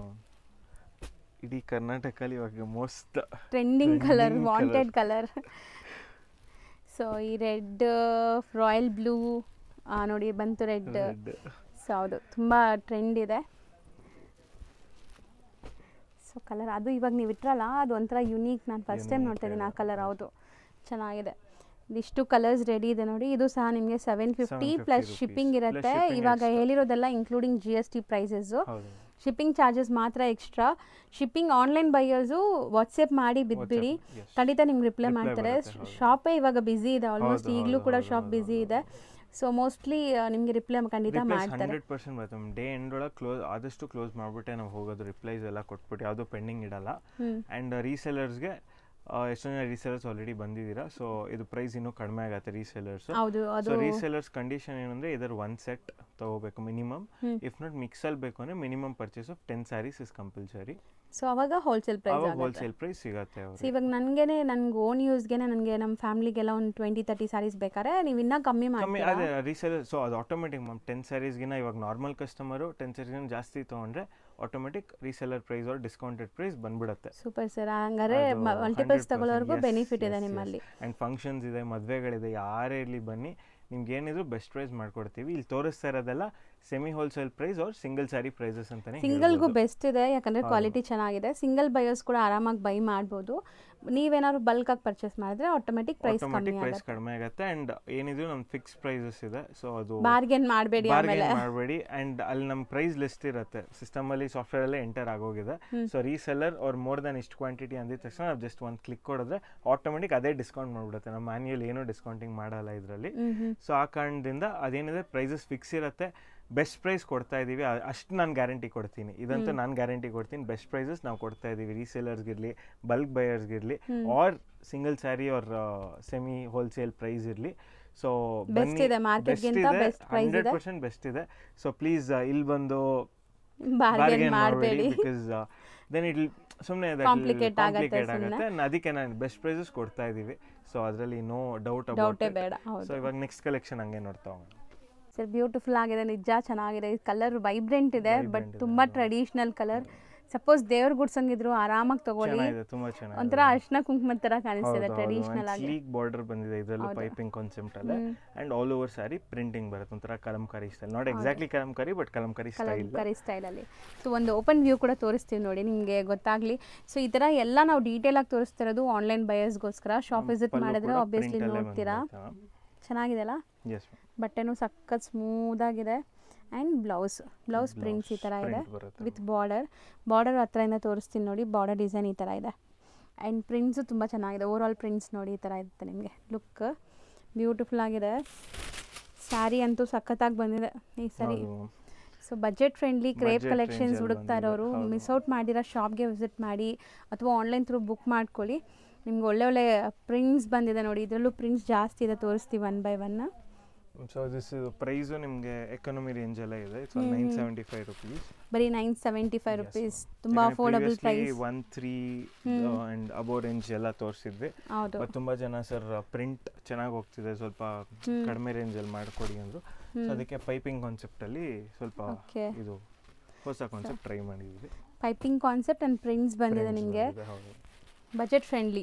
S2: ಇಡೀ ಕರ್ನಾಟಕದಲ್ಲಿ ಇವಾಗ most
S1: trending colour wanted colour so ಈ ರೆಡ್ ರಾಯಲ್ ಬ್ಲೂ ನೋಡಿ ಬಂತು ರೆಡ್ ಸೊ ಹೌದು ತುಂಬ ಟ್ರೆಂಡ್ ಇದೆ ಸೊ ಕಲರ್ ಅದು ಇವಾಗ ನೀವು ಇಟ್ರಲ್ಲ ಅದು ಒಂಥರ ಯುನೀಕ್ ನಾನು ಫಸ್ಟ್ ಟೈಮ್ ನೋಡ್ತಾ ಇದ್ದೀನಿ ಆ ಕಲರ್ ಹೌದು ಚೆನ್ನಾಗಿದೆ ಇದಿಷ್ಟು ಕಲರ್ಸ್ ರೆಡಿ ಇದೆ ನೋಡಿ ಇದು ಸಹ ನಿಮಗೆ 750 ಪ್ಲಸ್ ಶಿಪ್ಪಿಂಗ್ ಇರುತ್ತೆ ಇವಾಗ ಹೇಳಿರೋದೆಲ್ಲ including GST prices shipping charges ಮಾತ್ರ extra shipping online buyers WhatsApp ಮಾಡಿ ಬಿದ್ಬಿಡಿ ಖಂಡಿತ ನಿಮ್ಗೆ ರಿಪ್ಲೈ ಮಾಡ್ತಾರೆ ಶಾಪೇ ಇವಾಗ ಬ್ಯುಸಿ ಇದೆ ಆಲ್ಮೋಸ್ಟ್ ಈಗಲೂ ಕೂಡ ಶಾಪ್ ಬ್ಯುಸಿ ಇದೆ ಸೊ ಮೋಸ್ಟ್ಲಿ ನಿಮಗೆ ರಿಪ್ಲೈ ಖಂಡಿತ ಮಾಡ್ತಾರೆ
S2: 100% ಬರುತ್ತೆ ಡೇ ಎಂಡ್ ಒಳಗೆ ಕ್ಲೋಸ್ ಆದಷ್ಟು ಕ್ಲೋಸ್ ಮಾಡಿಬಿಟ್ಟೆ ನಾವು ಹೋಗೋದು ರಿಪ್ಲೈಸ್ ಎಲ್ಲ ಕೊಟ್ಬಿಟ್ಟು ಯಾವುದೋ ಪೆಂಡಿಂಗ್ ಇಡಲ್ಲ ಆ್ಯಂಡ್ ರೀಸೆಲರ್ಸ್ಗೆ ಎಷ್ಟೊಂದು ಜನ ರೀಸೆಲರ್ಸ್ ಆಲ್ರೆಡಿ ಬಂದಿದ್ದೀರಾ ಸೊ ಇದು ಪ್ರೈಸ್ ಇನ್ನೂ ಕಡಿಮೆ ಆಗುತ್ತೆ ರೀಸೆಲರ್ಸ್ ಸೊ ರೀಸೆಲರ್ಸ್ ಕಂಡೀಷನ್ ಏನಂದ್ರೆ ಇದರ 1 ಸೆಟ್ ತಗೋಬೇಕು ಮಿನಿಮಮ್ ಇಫ್ ನಾಟ್ ಮಿಕ್ಸಲ್ಲಿ ಬೇಕು ಅಂದರೆ minimum purchase of 10 saris is compulsory
S1: so ಅವಾಗ ಹೋಲ್ಸೇಲ್
S2: ಪ್ರೈಸ್ ಸಿಗುತ್ತೆ
S1: ಸೊ ಇವಾಗ ನನಗೆ ಓನ್ ಯೂಸ್ಗೆ ನನಗೆ ನಮ್ಮ ಫ್ಯಾಮಿಲಿಗೆಲ್ಲ ಒಂದು 20-30 ಸ್ಯಾರೀಸ್ ಬೇಕಾದ್ರೆ ನೀವು ಇನ್ನೂ ಕಮ್ಮಿ ಮಾಡಿ
S2: ಅದೇ ರೀಸೆಲರ್ ಸೊ ಅದು ಆಟೋಮೆಟಿಕ್ ಮ್ಯಾಮ್ 10 ಸ್ಯಾರೀಸ್ಗಿನ ಇವಾಗ ನಾರ್ಮಲ್ ಕಸ್ಟಮರು 10 ಸ್ಯಾರೀಸ್ಗಿನ ಜಾಸ್ತಿ ತೊಗೊಂಡ್ರೆ automatic reseller price or discounted price ಬಂದ್ಬಿಡುತ್ತೆ
S1: ಸೂಪರ್ ಸರ್ ಹಂಗಾರೆ ಮಲ್ಟಿಪಲ್ಸ್ ತಗೊಳ್ಳೋರ್ಗೂ ಬೆನಿಫಿಟ್ ಇದೆ ನಿಮ್ಮಲ್ಲಿ
S2: ಆ್ಯಂಡ್ ಫಂಕ್ಷನ್ಸ್ ಇದೆ ಮದುವೆಗಳಿದೆ ಯಾರೇ ಇರಲಿ ಬನ್ನಿ ನಿಮ್ಗೆ ಏನಿದ್ರು ಬೆಸ್ಟ್ ಪ್ರೈಸ್ ಮಾಡ್ಕೊಡ್ತೀವಿ ಇಲ್ಲಿ ತೋರಿಸ್ತಾ ಇರೋದೆಲ್ಲ semi wholesale price or single sari prices ಅಂತಾನೆ
S1: ಸಿಂಗಲ್ಗೂ ಬೆಸ್ಟ್ ಇದೆ, ಯಾಕಂದರೆ ಕ್ವಾಲಿಟಿ ಚೆನ್ನಾಗಿದೆ. ಸಿಂಗಲ್ ಬಯರ್ಸ್ ಕೂಡ ಆರಾಮಾಗಿ ಬೈ ಮಾಡ್ಬೋದು. ನೀವೇನಾದ್ರು ಬಲ್ಕಾಗಿ ಪರ್ಚೇಸ್ ಮಾಡಿದ್ರೆ ಆಟೋಮೆಟಿಕ್ ಪ್ರೈಸ್
S2: ಕಡಿಮೆ ಆಗುತ್ತೆ. ಆ್ಯಂಡ್ ಏನಿದ್ರು ನಮ್ಮ ಫಿಕ್ಸ್ ಪ್ರೈಸಸ್ ಇದೆ, ಸೊ ಅದು
S1: ಬಾರ್ಗೇನ್ ಮಾಡಬೇಡಿ
S2: ಆ್ಯಂಡ್ ಅಲ್ಲಿ ನಮ್ಮ ಪ್ರೈಸ್ ಲಿಸ್ಟ್ ಇರುತ್ತೆ ಸಿಸ್ಟಮಲ್ಲಿ, ಸಾಫ್ಟ್ವೇರಲ್ಲೇ ಎಂಟರ್ ಆಗೋಗಿದೆ. ಸೊ ರೀಸೆಲ್ಲರ್ ಅವ್ರು ಮೋರ್ ದನ್ ಇಷ್ಟು ಕ್ವಾಂಟಿಟಿ ಅಂದಿದ ತಕ್ಷಣ ನಾವು ಜಸ್ಟ್ ಒಂದು ಕ್ಲಿಕ್ ಕೊಡಿದ್ರೆ ಆಟೋಮೆಟಿಕ್ ಅದೇ ಡಿಸ್ಕೌಂಟ್ ಮಾಡಿಬಿಡುತ್ತೆ. ನಮ್ಮ ಮ್ಯಾನ್ಯಲ್ ಏನೂ ಡಿಸ್ಕೌಂಟಿಂಗ್ ಮಾಡಲ್ಲ ಇದರಲ್ಲಿ. ಸೊ ಆ ಕಾರಣದಿಂದ ಅದೇನಿದೆ ಪ್ರೈಸಸ್ ಫಿಕ್ಸ್ ಇರುತ್ತೆ. ಬೆಸ್ಟ್ ಪ್ರೈಸ್ ಕೊಡ್ತಾ ಇದ್ದೀವಿ, ಅಷ್ಟು ನಾನು ಗ್ಯಾರಂಟಿ ಕೊಡ್ತೀನಿ. ಇದಂತೂ ನಾನು ಗ್ಯಾರಂಟಿ ಕೊಡ್ತೀನಿ. ಬೆಸ್ಟ್ ಪ್ರೈಸಸ್ ನಾವು ಕೊಡ್ತಾ ಇದ್ದೀವಿ ರೀಸೇಲರ್ಸ್ಗಿರಲಿ, ಬಲ್ಕ್ ಬಯರ್ಸ್ಗಿರಲಿ, or single sari or semi wholesale price ಇರಲಿ. ಸೊ ಬನ್ನಿ, 100% ಬೆಸ್ಟ್ ಇದೆ. ಸೊ ಪ್ಲೀಸ್ ಇಲ್ಲಿ ಬಂದು ಬಾರ್ಗೇನ್ ಮಾಡಬೇಡಿ, ಬಿಕಾಸ್ ದೆನ್ ಇಟ್ ಸುಮ್ಮನೆ ಕಾಂಪ್ಲಿಕೇಟ್ ಆಗುತ್ತೆ. ಅದಕ್ಕೆ ನಾನು ಬೆಸ್ಟ್ ಪ್ರೈಸಸ್ ಕೊಡ್ತಾ ಇದ್ದೀವಿ. ಸೊ ಅದರಲ್ಲಿ no doubt about it. So ಇವಾಗ ನೆಕ್ಸ್ಟ್ ಕಲೆಕ್ಷನ್ ಹಂಗೆ ನೋಡ್ತಾ ಹೋಗೋಣ.
S1: ಸರ್ ಬ್ಯೂಟಿಫುಲ್ ಆಗಿದೆ, ನಿಜ ಚೆನ್ನಾಗಿದೆ. ಕಲರ್ ವೈಬ್ರೆಂಟ್ ಇದೆ, ಬಟ್ ತುಂಬ ಟ್ರೆಡಿಷನಲ್ ಕಲರ್. ಸಪೋಸ್ ದೇವ್ರ ಗುಡ್ಸಂಗಿದ್ರು ಆರಾಮಾಗಿ ತಗೊಳ್ಳಿ. ಒಂಥರ ಅರ್ಶಿನ ಕುಂಕುಮದ ತರ ಕಾಣಿಸ್ತಿದೆ, ಟ್ರೆಡಿಷನಲ್ ಆಗಿ.
S2: ಸ್ಲೀಕ್ ಬಾರ್ಡರ್ ಬಂದಿದೆ ಇದರಲ್ಲಿ, ಪೈಪಿಂಗ್ ಕಾನ್ಸೆಪ್ಟ್ ಅಲ್ಲ. And all over sari printing ಬರುತ್ತೆ, ಒಂಥರ Kalamkari style. Not exactly Kalamkari, but Kalamkari
S1: style ಅಲ್ಲಿ. ಸೊ ಒಂದು ಓಪನ್ ವ್ಯೂ ಕೂಡ ತೋರಿಸ್ತೀವಿ ನೋಡಿ, ನಿಮಗೆ ಗೊತ್ತಾಗ್ಲಿ. ಸೊ ಈ ತರ ಎಲ್ಲ ನಾವು ಡೀಟೇಲ್ ಆಗಿ ತೋರಿಸ್ತಿರೋದು ಆನ್ಲೈನ್ ಬಯರ್ಸ್ಗೋಸ್ಕರ. ಶಾಪ್ ವಿಸಿಟ್ ಮಾಡಿದ್ರೆ ಆಬ್ವಿಯಸ್ಲಿ ನೋಡ್ತೀರಾ. ಚೆನ್ನಾಗಿದೆ ಅಲ್ಲ, ಬಟ್ಟೆನೂ ಸಖತ್ ಸ್ಮೂತ್ ಆಗಿದೆ. ಆ್ಯಂಡ್ ಬ್ಲೌಸ್ ಪ್ರಿಂಟ್ಸ್ ಈ ಥರ ಇದೆ ವಿತ್ ಬಾರ್ಡರ್ ಹತ್ರದಿಂದ ತೋರಿಸ್ತೀನಿ ನೋಡಿ. ಬಾರ್ಡರ್ ಡಿಸೈನ್ ಈ ಥರ ಇದೆ. ಆ್ಯಂಡ್ ಪ್ರಿಂಟ್ಸು ತುಂಬ ಚೆನ್ನಾಗಿದೆ. ಓವರ್ ಆಲ್ ಪ್ರಿಂಟ್ಸ್ ನೋಡಿ ಈ ಥರ ಇರುತ್ತೆ ನಿಮಗೆ. ಲುಕ್ ಬ್ಯೂಟಿಫುಲ್ ಆಗಿದೆ. ಸ್ಯಾರಿ ಅಂತೂ ಸಖತ್ತಾಗಿ ಬಂದಿದೆ ಈ ಸರಿ. So budget friendly crepe collections ಹುಡುಕ್ತಾ ಇರೋರು ಮಿಸ್ ಔಟ್ ಮಾಡಿರೋ ಶಾಪ್ಗೆ ವಿಸಿಟ್ ಮಾಡಿ, ಅಥವಾ ಆನ್ಲೈನ್ ಥ್ರೂ ಬುಕ್ ಮಾಡ್ಕೊಳ್ಳಿ. ನಿಮ್ಗೆ ಒಳ್ಳೆ ಪ್ರಿಂಟ್ಸ್ ಬಂದಿದೆ ನೋಡಿ. ಇದರಲ್ಲೂ ಪ್ರಿಂಟ್ಸ್ ಜಾಸ್ತಿ ಇದೆ, ತೋರಿಸ್ತೀವಿ one by one.
S2: So this is price ನಿಮಗೆ ಎಕಾನಮಿ ರೇಂಜ್ ಎಲ್ಲ ಇದೆ. ಇಟ್ಸ್ 975 ರೂಪೀಸ್,
S1: ಬರೀ 975 ರೂಪೀಸ್. ತುಂಬಾ affordable price.
S2: 13 and above range ಎಲ್ಲ ತೋರಿಸಿದ್ವಿ. ಬಟ್ ತುಂಬಾ ಜನ ಸರ್ ಪ್ರಿಂಟ್ ಚೆನ್ನಾಗಿ ಹೋಗ್ತಿದೆ, ಸ್ವಲ್ಪ ಕಡಿಮೆ ರೇಂಜಲ್ಲಿ ಮಾಡಿಕೊಡಿ ಅಂದರು. ಸೊ ಅದಕ್ಕೆ ಪೈಪಿಂಗ್ ಕಾನ್ಸೆಪ್ಟಲ್ಲಿ ಸ್ವಲ್ಪ ಇದು ಹೊಸ ಕಾನ್ಸೆಪ್ಟ್ ಟ್ರೈ ಮಾಡಿದ್ವಿ.
S1: ಪೈಪಿಂಗ್ ಕಾನ್ಸೆಪ್ಟ್ ಆ್ಯಂಡ್ ಪ್ರಿಂಟ್ಸ್ ಬಂದಿದೆ ನಿಮಗೆ. ಬಜೆಟ್ ಫ್ರೆಂಡ್ಲಿ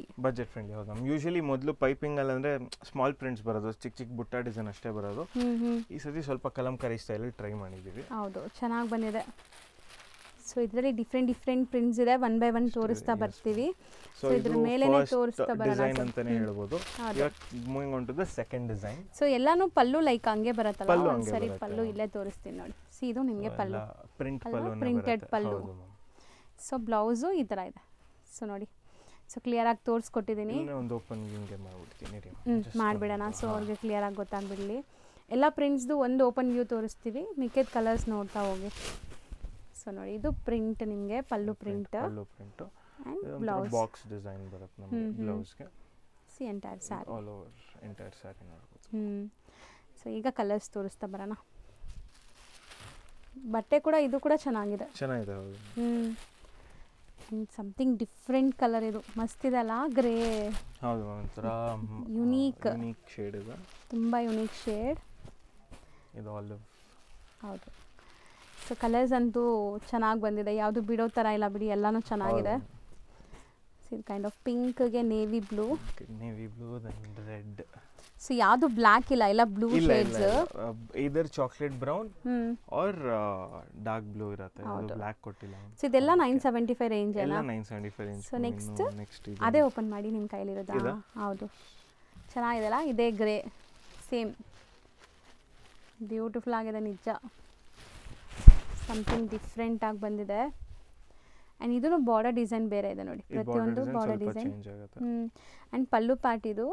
S2: ಹೌದು. ನಮ್ಮ ಯೂಶಲಿ ಮೊದಲು ಪೈಪಿಂಗ್ ಅಲ್ಲಿ ಅಂದರೆ ಸ್ಮಾಲ್ ಪ್ರಿಂಟ್ಸ್ ಬರೋದು, ಚಿಕ್ಕ ಬುಟ್ಟ ಡಿಸೈನ್ ಅಷ್ಟೇ ಬರೋದು. ಈ ಸತಿ ಸ್ವಲ್ಪ ಕಲಂಕಾರಿ ಸ್ಟೈಲಲ್ಲಿ ಟ್ರೈ ಮಾಡಿದ್ದೀವಿ.
S1: ಹೌದು, ಚೆನ್ನಾಗಿ ಬಂದಿದೆ. ಸೊ ಇದರಲ್ಲಿ ಡಿಫ್ರೆಂಟ್ ಪ್ರಿಂಟ್ಸ್ ಇದೆ, ಒನ್ ಬೈ ಒನ್ ತೋರಿಸ್ತಾ ಬರ್ತೀವಿ. ಸೊ ಇದ್ರ ಮೇಲೆನೇ ತೋರಿಸ್ತಾ
S2: ಡಿಸೈನ್ ಅಂತಾನೆ ಹೇಳ್ಬೋದು. ಇವಾಗ moving on to the second design.
S1: So ಎಲ್ಲಾನು ಪಲ್ಲು ಲೈಕ್ ಹಂಗೆ ಬರುತ್ತಲ್ಲ, ಒಂದ್ಸರಿ ಪಲ್ಲು ಇಲ್ಲೇ ತೋರಿಸ್ತೀನಿ ನೋಡಿ. ಸಿ ಇದು ನಿಮಗೆ ಪಲ್ಲು, ಪ್ರಿಂಟೆಡ್ ಪಲ್ಲು. ಸೊ ಬ್ಲೌಸು ಈ ಥರ ಇದೆ. ಸೊ ನೋಡಿ, ಸೊ ಕ್ಲಿಯರಾಗಿ ತೋರಿಸ್ಕೊಟ್ಟಿದ್ದೀನಿ.
S2: ಒಂದು ಓಪನ್ ವ್ಯೂಗೆ ಮಾಡಿಬಿಡ್ತೀನಿ,
S1: ಮಾಡಿಬಿಡೋಣ. ಸೊ ಅವ್ರಿಗೆ ಕ್ಲಿಯರಾಗಿ ಗೊತ್ತಾಗ್ಬಿಡಲಿ. ಎಲ್ಲ ಪ್ರಿಂಟ್ಸ್ದು ಒಂದು ಓಪನ್ ವ್ಯೂ ತೋರಿಸ್ತೀವಿ, ಮಿಕ್ಕಿದ ಕಲರ್ಸ್ ನೋಡ್ತಾ ಹೋಗಿ. ಸೊ ನೋಡಿ, ಇದು ಪ್ರಿಂಟ್ ನಿಮಗೆ pallu print and blouse
S2: box design ಬರುತ್ತೆ ನಮಗೆ ಬ್ಲೌಸ್ಗೆ.
S1: See entire sari,
S2: all over entire sari ನೋಡ್ಬೋದು.
S1: ಸೊ ಈಗ ಕಲರ್ಸ್ ತೋರಿಸ್ತಾ ಬರೋಣ. ಬಟ್ಟೆ ಕೂಡ ಇದು ಕೂಡ ಚೆನ್ನಾಗಿದೆ.
S2: ಹೌದು.
S1: ಸಮಥಿಂಗ್ ಡಿಫ್ರೆಂಟ್ ಕಲರ್, ಇದು ಮಸ್ತ್ ಇದೆ ಅಲ್ಲ, ಗ್ರೇ.
S2: ಹೌದು, ಒಂಥರ
S1: ಯುನೀಕ್
S2: ಶೇಡ್ ಇದೆ,
S1: ತುಂಬ ಯುನೀಕ್ ಶೇಡ್
S2: ಇದು ಆಲಿವ್.
S1: ಹೌದು. ಸೊ ಕಲರ್ಸ್ ಅಂತೂ ಚೆನ್ನಾಗಿ ಬಂದಿದೆ, ಯಾವುದು ಬಿಡೋ ಥರ ಇಲ್ಲ ಬಿಡಿ, ಎಲ್ಲನೂ ಚೆನ್ನಾಗಿದೆ. ಇದು ಕೈಂಡ್ ಆಫ್ ಪಿಂಕ್ಗೆ navy blue,
S2: then red.
S1: So ಯಾವುದು ಬ್ಲ್ಯಾಕ್ ಇಲ್ಲ, ಎಲ್ಲ ಬ್ಲೂ ಶೇಡ್ಸ್.
S2: ಇದರ್ chocolate brown or dark blue ಇರುತ್ತೆ, ಬ್ಲ್ಯಾಕ್ ಕೊಟ್ಟಿಲ್ಲ.
S1: ಸೊ ಇದೆಲ್ಲ 975 ರೇಂಜ್ ಅಲ್ಲ?
S2: 975 ರೇಂಜ್.
S1: ಸೊ ನೆಕ್ಸ್ಟ್ ಅದೇ ಓಪನ್ ಮಾಡಿ ನಿಮ್ಮ ಕೈಲಿರೋದು. ಹೌದು, ಚೆನ್ನಾಗಿದೆಲ್ಲ, ಇದೇ ಗ್ರೇ ಸೇಮ್. ಬ್ಯೂಟಿಫುಲ್ ಆಗಿದೆ ನಿಜ, ಸಮಥಿಂಗ್ ಡಿಫ್ರೆಂಟ್ ಆಗಿ ಬಂದಿದೆ. ಆ್ಯಂಡ್ ಇದೂ ಬಾರ್ಡರ್ ಡಿಸೈನ್ ಬೇರೆ ಇದೆ ನೋಡಿ, ಪ್ರತಿಯೊಂದು border design. And pallu part, ಇದು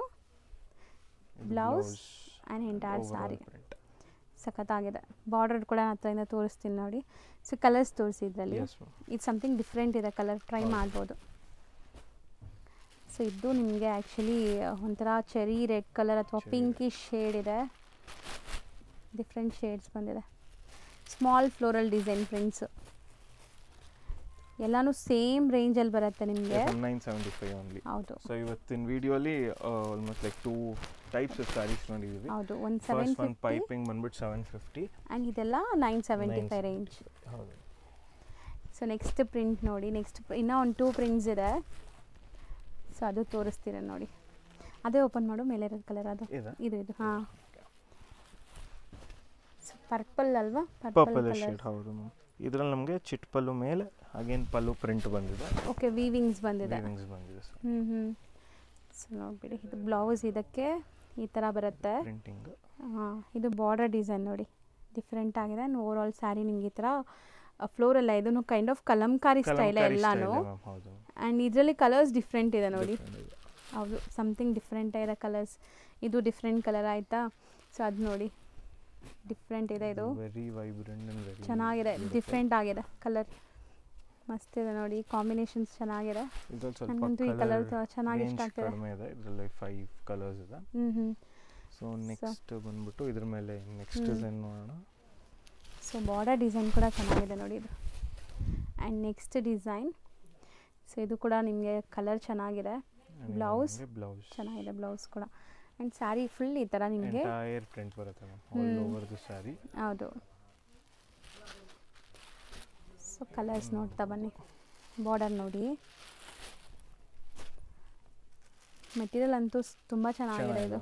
S1: ಬ್ಲೌಸ್ ಆ್ಯಂಡ್ ಎಂಟೈರ್ ಸ್ಯಾರಿ ಸಖತ್ತಾಗಿದೆ. ಬಾರ್ಡರ್ ಕೂಡ ನಾನು ಹತ್ರದಿಂದ ತೋರಿಸ್ತೀನಿ ನೋಡಿ. ಸೊ ಕಲರ್ಸ್ ತೋರಿಸಿ ಇದರಲ್ಲಿ. ಇದು ಸಮಥಿಂಗ್ ಡಿಫ್ರೆಂಟ್ ಇದೆ, ಕಲರ್ ಟ್ರೈ ಮಾಡ್ಬೋದು. ಸೊ ಇದು ನಿಮಗೆ ಆ್ಯಕ್ಚುಲಿ ಒಂಥರ ಚೆರಿ ರೆಡ್ ಕಲರ್ ಅಥವಾ ಪಿಂಕಿಶ್ ಶೇಡ್ ಇದೆ, ಡಿಫ್ರೆಂಟ್ ಶೇಡ್ಸ್ ಬಂದಿದೆ. ಸ್ಮಾಲ್ ಫ್ಲೋರಲ್ ಡಿಸೈನ್ ಪ್ರಿಂಟ್ಸ್, ಎಲ್ಲಾನು ಸೇಮ್ ರೇಂಜಲ್ಲಿ ಬರುತ್ತೆ ನಿಮಗೆ.
S2: 975 ಓನ್ಲಿ.
S1: ಹೌದು.
S2: ಸೊ ಇವತ್ತಿನ ವಿಡಿಯೋಲಿ almost like 2 types of saris ನೋಡಿದ್ದೀವಿ.
S1: ಹೌದು, ಒಂದು 750
S2: ಪೈಪಿಂಗ್ ಬಂದ್ಬಿಟ್ಟು 750
S1: ಆ್ಯಂಡ್ ಇದೆಲ್ಲ 975 ರೇಂಜ್.
S2: ಹೌದು.
S1: ಸೊ ನೆಕ್ಸ್ಟ್ ಪ್ರಿಂಟ್ ನೋಡಿ. ನೆಕ್ಸ್ಟ್ ಇನ್ನೂ ಒಂದು 2 ಪ್ರಿಂಟ್ಸ್ ಇದೆ, ಸೊ ಅದು ತೋರಿಸ್ತೀರ ನೋಡಿ. ಅದೇ ಓಪನ್ ಮಾಡು, ಮೇಲೆ ಇರೋದು ಕಲರ್ ಅದು ಇದು. ಹಾಂ, ಸೊ ಪರ್ಪಲ್ ಅಲ್ವಾ?
S2: ಪರ್ಪಲ್ ಶೇಡ್ ಹೌದು ಮ್ಯಾಮ್. ಇದರಲ್ಲಿ ನಮಗೆ ಚಿಟ್ ಪಲ್ಲು ಮೇಲೆ ಅಗೇನ್ ಪಲ್ಲು ಪ್ರಿಂಟ್ ಬಂದಿದೆ.
S1: ಓಕೆ, ವೀವಿಂಗ್ಸ್ ಬಂದಿದೆ.
S2: ಸರ್.
S1: ಸೊ ನೋಡ್ಬಿಡಿ, ಇದು ಬ್ಲೌಸ್ ಇದಕ್ಕೆ ಈ ಥರ ಬರುತ್ತೆ
S2: ಪ್ರಿಂಟಿಂಗ್.
S1: ಇದು ಬಾರ್ಡರ್ ಡಿಸೈನ್ ನೋಡಿ ಡಿಫ್ರೆಂಟ್ ಆಗಿದೆ. ಆ್ಯಂಡ್ ಓವರ್ ಆಲ್ ಸ್ಯಾರಿ ನಿಮ್ಗೆ ಈ ಥರ ಫ್ಲೋರ್ ಎಲ್ಲ ಇದನ್ನು ಕೈಂಡ್ ಆಫ್ ಕಲಂಕಾರಿ ಸ್ಟೈಲ್ ಎಲ್ಲಾನು. ಆ್ಯಂಡ್ ಇದರಲ್ಲಿ ಕಲರ್ಸ್ ಡಿಫ್ರೆಂಟ್ ಇದೆ ನೋಡಿ. ಹೌದು, ಸಮಥಿಂಗ್ ಡಿಫ್ರೆಂಟ್ ಇದೆ ಕಲರ್ಸ್. ಇದು ಡಿಫ್ರೆಂಟ್ ಕಲರ್ ಆಯಿತಾ? ಸೊ ಅದು ನೋಡಿ ಡಿಫ್ರೆಂಟ್ ಇದೆ. ಇದು ಚೆನ್ನಾಗಿದೆ, ಡಿಫ್ರೆಂಟ್ ಆಗಿದೆ ಕಲರ್. ಮಸ್ತ್ ಇದೆ ನೋಡಿ, ಕಾಂಬಿನೇಷನ್ಸ್ ಚೆನ್ನಾಗಿದೆ. ನನಗಂತೂ ಈ ಕಲರ್ ಚೆನ್ನಾಗಿ ಇಷ್ಟ ಆಗ್ತಿದೆ.
S2: ಇದರಲ್ಲಿ 5 ಕಲರ್ಸ್ ಇದೆ. ಸೊ ನೆಕ್ಸ್ಟ್ ಬಂದ್ಬಿಟ್ಟು ಇದ್ರ ಮೇಲೆ ನೆಕ್ಸ್ಟ್ ಡಿಸೈನ್ ನೋಡೋಣ.
S1: ಸೊ ಬಾರ್ಡರ್ ಡಿಸೈನ್ ಕೂಡ ಚೆನ್ನಾಗಿದೆ ನೋಡಿ ಇದು. And next design. ಸೊ ಇದು ಕೂಡ ನಿಮಗೆ ಕಲರ್ ಚೆನ್ನಾಗಿದೆ. ಬ್ಲೌಸ್ ಚೆನ್ನಾಗಿದೆ, ಬ್ಲೌಸ್ ಕೂಡ. ಆ್ಯಂಡ್ ಸ್ಯಾರಿ ಫುಲ್ ಈ ಥರ ನಿಮಗೆ
S2: ಪ್ರಿಂಟ್ ಬರುತ್ತೆ ಆಲ್ ಓವರ್ ದಿ ಸ್ಯಾರಿ.
S1: ಹೌದು. ಸೊ ಕಲರ್ಸ್ ನೋಡ್ತಾ ಬನ್ನಿ. ಬಾರ್ಡರ್ ನೋಡಿ, ಮೆಟೀರಿಯಲ್ ಅಂತೂ ತುಂಬ ಚೆನ್ನಾಗಿದೆ ಇದು.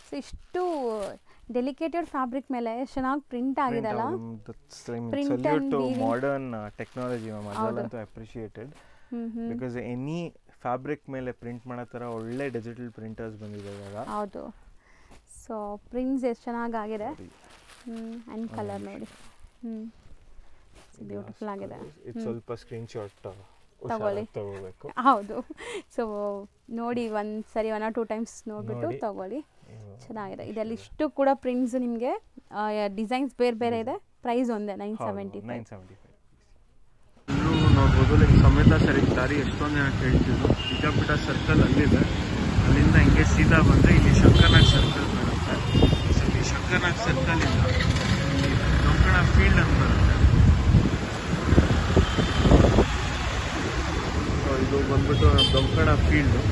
S1: ಸೊ ಇಷ್ಟು ಡೆಲಿಕೇಟೆಡ್ ಫ್ಯಾಬ್ರಿಕ್ ಮೇಲೆ ಚೆನ್ನಾಗಿ ಪ್ರಿಂಟ್ ಆಗಿದೆ ಅಲ್ಲ.
S2: Salute to modern technology ma'am. ಅದರಲ್ಲಂತೂ ಅಪ್ರಿಷಿಯೇಟೆಡ್. ಬಿಕಾಸ್ ಎನಿ ಫ್ಯಾಬ್ರಿಕ್ ಮೇಲೆ ಪ್ರಿಂಟ್ ಮಾಡೋ ಥರ ಒಳ್ಳೆ ಡಿಜಿಟಲ್ ಪ್ರಿಂಟರ್ಸ್ ಬಂದಿದೆ ಇವಾಗ.
S1: ಹೌದು. ಸೊ ಪ್ರಿಂಟ್ಸ್ ಎಷ್ಟು ಚೆನ್ನಾಗಿದೆ. ಆ್ಯಂಡ್ ಕಲರ್ ನೋಡಿ, ಬ್ಯೂಟಿಫುಲ್ ಆಗಿದೆ.
S2: ಇದು ಸ್ವಲ್ಪ ಸ್ಕ್ರೀನ್ ಶಾಟ್
S1: ತಗೊಳ್ಳಿ. ಹೌದು. ಸೊ ನೋಡಿ, ಒಂದು ಸರಿ 1 or 2 ಟೈಮ್ಸ್ ನೋಡಿಬಿಟ್ಟು ತಗೊಳ್ಳಿ. ಚೆನ್ನಾಗಿದೆ. ಇದರಲ್ಲಿ ಇಷ್ಟು ಕೂಡ ಪ್ರಿಂಟ್ಸ್ ನಿಮಗೆ ಡಿಸೈನ್ಸ್ ಬೇರೆ ಬೇರೆ ಇದೆ. ಪ್ರೈಸ್ ಒಂದೇ 975.
S2: ಎಲ್ಲರೂ ನೋಡ್ಬೋದು. ಲೈಕ್ ಸಮೇತ ದಾರಿ ಎಷ್ಟೊಂದು ಜನ ಕೇಳ್ತಿದ್ರು. ವಿಜಯಪುರ ಸರ್ಕಲ್ ಅಲ್ಲಿದೆ. ಅಲ್ಲಿಂದ ಹಿಂಗೆ ಸೀದಾ ಬಂದರೆ ಇಲ್ಲಿ ಶಂಕರನಾಗ್ ಸರ್ಕಲ್ ಬರುತ್ತೆ. ಸೊ ಈ ಶಂಕರನಾಗ್ ಸರ್ಕಲಿಂದ ದೊಂಕಣ ಫೀಲ್ಡ್ ಅಂತ ಬರುತ್ತೆ. ಇದು ಬಂದ್ಬಿಟ್ಟು ದೊಂಕಣ ಫೀಲ್ಡು.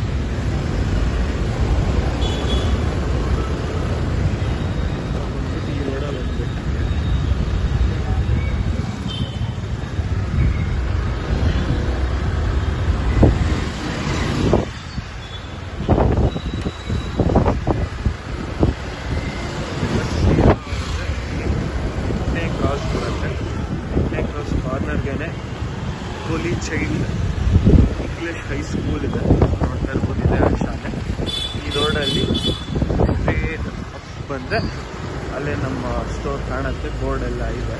S2: ಈ ರೋಡಲ್ಲಿ ಹೋಗ್ಬೇಕು. ಹೋಲಿ ಚೈಲ್ಡ್ ಇಂಗ್ಲಿಷ್ ಹೈಸ್ಕೂಲ್ ಇದೆ, ನೋಡ್ತಾ ಇರ್ಬೋದು. ಇದೆ ಶಾಲೆ. ಈ ರೋಡಲ್ಲಿ ಸ್ಟ್ರೇಟ್ ಅಪ್ ಬಂದರೆ ಅಲ್ಲೇ ನಮ್ಮ ಸ್ಟೋರ್ ಕಾಣುತ್ತೆ. ಬೋರ್ಡ್ ಎಲ್ಲ ಇದೆ.